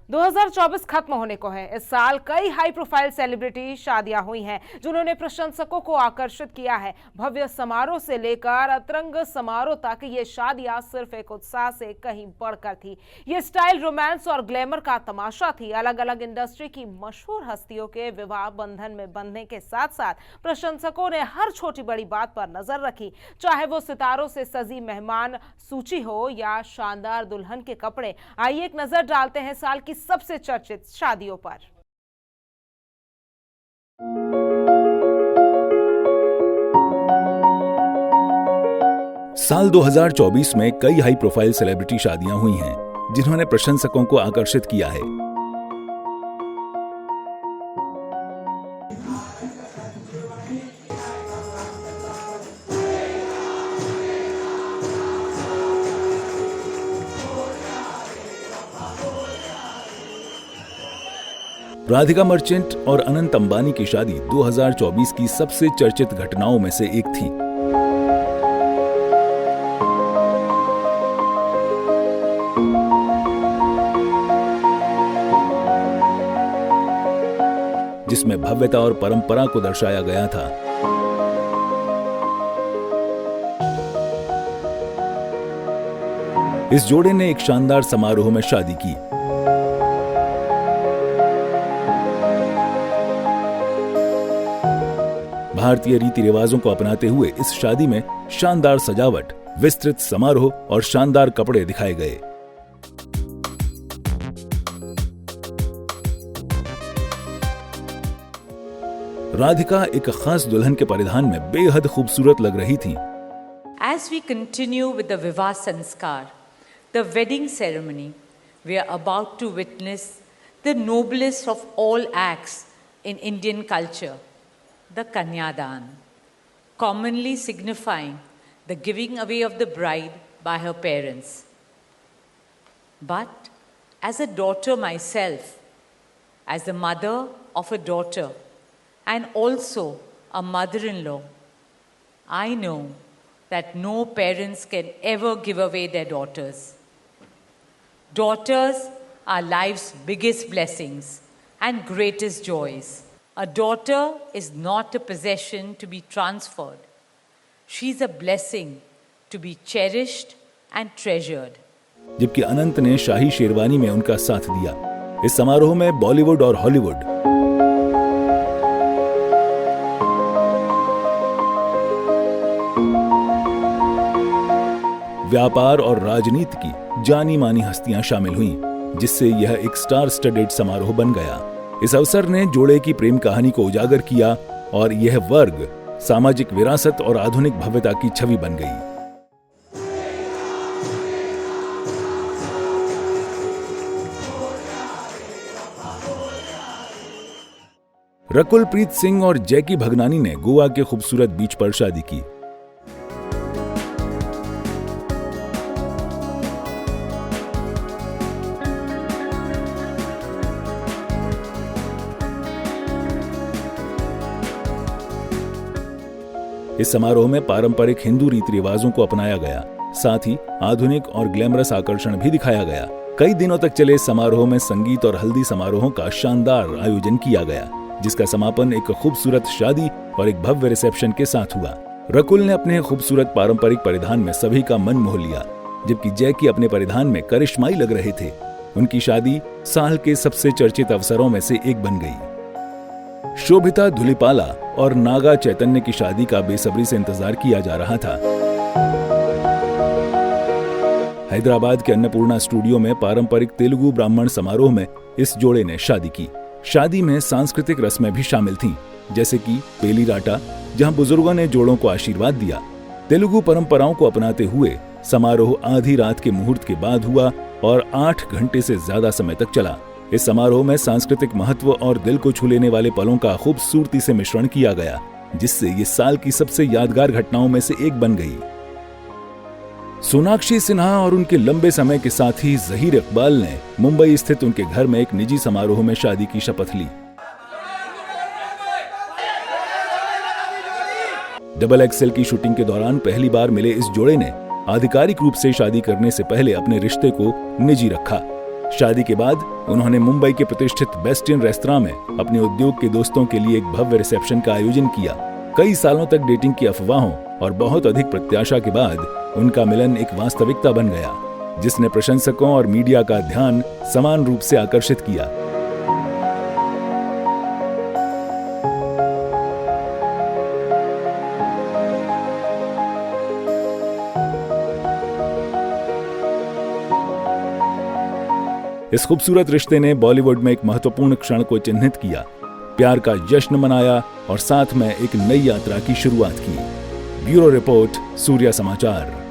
2024 खत्म होने को है। इस साल कई हाई प्रोफाइल सेलिब्रिटी शादियां हुई हैं जिन्होंने प्रशंसकों को आकर्षित किया है। भव्य समारोह से लेकर अतरंग समारोह तक ये शादियां सिर्फ एक उत्साह से कहीं बढ़कर थी। ये स्टाइल, रोमांस और ग्लैमर का तमाशा थी। अलग अलग इंडस्ट्री की मशहूर हस्तियों के विवाह बंधन में बंधने के साथ साथ प्रशंसकों ने हर छोटी बड़ी बात पर नजर रखी, चाहे वो सितारों से सजी मेहमान सूची हो या शानदार दुल्हन के कपड़े। आइए एक नजर डालते हैं साल की सबसे चर्चित शादियों पर। साल 2024 में कई हाई प्रोफाइल सेलिब्रिटी शादियां हुई हैं जिन्होंने प्रशंसकों को आकर्षित किया है। राधिका मर्चेंट और अनंत अंबानी की शादी 2024 की सबसे चर्चित घटनाओं में से एक थी। जिसमें भव्यता और परंपरा को दर्शाया गया था। इस जोड़े ने एक शानदार समारोह में शादी की। भारतीय रीति रिवाजों को अपनाते हुए इस शादी में शानदार सजावट, विस्तृत समारोह और शानदार कपड़े दिखाए गए। राधिका एक खास दुल्हन के परिधान में बेहद खूबसूरत लग रही थी। As we continue with the Vivah Sanskar, the wedding ceremony, we are about to witness the noblest of all acts in Indian culture, the Kanyadan, commonly signifying the giving away of the bride by her parents. But as a daughter myself, as the mother of a daughter and also a mother-in-law, I know that no parents can ever give away their daughters. Daughters are life's biggest blessings and greatest joys. A daughter is not a possession to be transferred. She's a blessing to be cherished and treasured. जबकि अनंत ने शाही शेरवानी में उनका साथ दिया। इस समारोह में बॉलीवुड और हॉलीवुड, व्यापार और राजनीति की जानी मानी हस्तियां शामिल हुईं, जिससे यह एक स्टार स्टडेड समारोह बन गया। इस अवसर ने जोड़े की प्रेम कहानी को उजागर किया और यह वर्ग सामाजिक विरासत और आधुनिक भव्यता की छवि बन गई। रकुल प्रीत सिंह और जैकी भगनानी ने गोवा के खूबसूरत बीच पर शादी की। इस समारोह में पारंपरिक हिंदू रीति रिवाजों को अपनाया गया, साथ ही आधुनिक और ग्लैमरस आकर्षण भी दिखाया गया। कई दिनों तक चले समारोह में संगीत और हल्दी समारोहों का शानदार आयोजन किया गया, जिसका समापन एक खूबसूरत शादी और एक भव्य रिसेप्शन के साथ हुआ। रकुल ने अपने खूबसूरत पारंपरिक परिधान में सभी का मन मोह लिया, जबकि जैकी अपने परिधान में करिश्माई लग रहे थे। उनकी शादी साल के सबसे चर्चित अवसरों में से एक बन गई। शोभिता धुलिपाला और नागा चैतन्य की शादी का बेसब्री से इंतजार किया जा रहा था। हैदराबाद के अन्नपूर्णा स्टूडियो में पारंपरिक तेलुगु ब्राह्मण समारोह में इस जोड़े ने शादी की। शादी में सांस्कृतिक रस्में भी शामिल थीं, जैसे कि पेलीराटा, जहां बुजुर्गों ने जोड़ों को आशीर्वाद दिया। तेलुगु परंपराओं को अपनाते हुए समारोह आधी रात के मुहूर्त के बाद हुआ और 8 घंटे से ज्यादा समय तक चला। इस समारोह में सांस्कृतिक महत्व और दिल को छू लेने वाले पलों का खूबसूरती से मिश्रण किया गया, जिससे ये साल की सबसे यादगार घटनाओं में से एक बन गई। सोनाक्षी सिन्हा और उनके लंबे समय के साथी जहीर इकबाल ने मुंबई स्थित उनके घर में एक निजी समारोह में शादी की शपथ ली। डबल XL की शूटिंग के दौरान पहली बार मिले इस जोड़े ने आधिकारिक रूप से शादी करने से पहले अपने रिश्ते को निजी रखा। शादी के बाद उन्होंने मुंबई के प्रतिष्ठित बेस्टियन रेस्तरां में अपने उद्योग के दोस्तों के लिए एक भव्य रिसेप्शन का आयोजन किया। कई सालों तक डेटिंग की अफवाहों और बहुत अधिक प्रत्याशा के बाद उनका मिलन एक वास्तविकता बन गया, जिसने प्रशंसकों और मीडिया का ध्यान समान रूप से आकर्षित किया। इस खूबसूरत रिश्ते ने बॉलीवुड में एक महत्वपूर्ण क्षण को चिन्हित किया, प्यार का जश्न मनाया और साथ में एक नई यात्रा की शुरुआत की। ब्यूरो रिपोर्ट, सूर्या समाचार।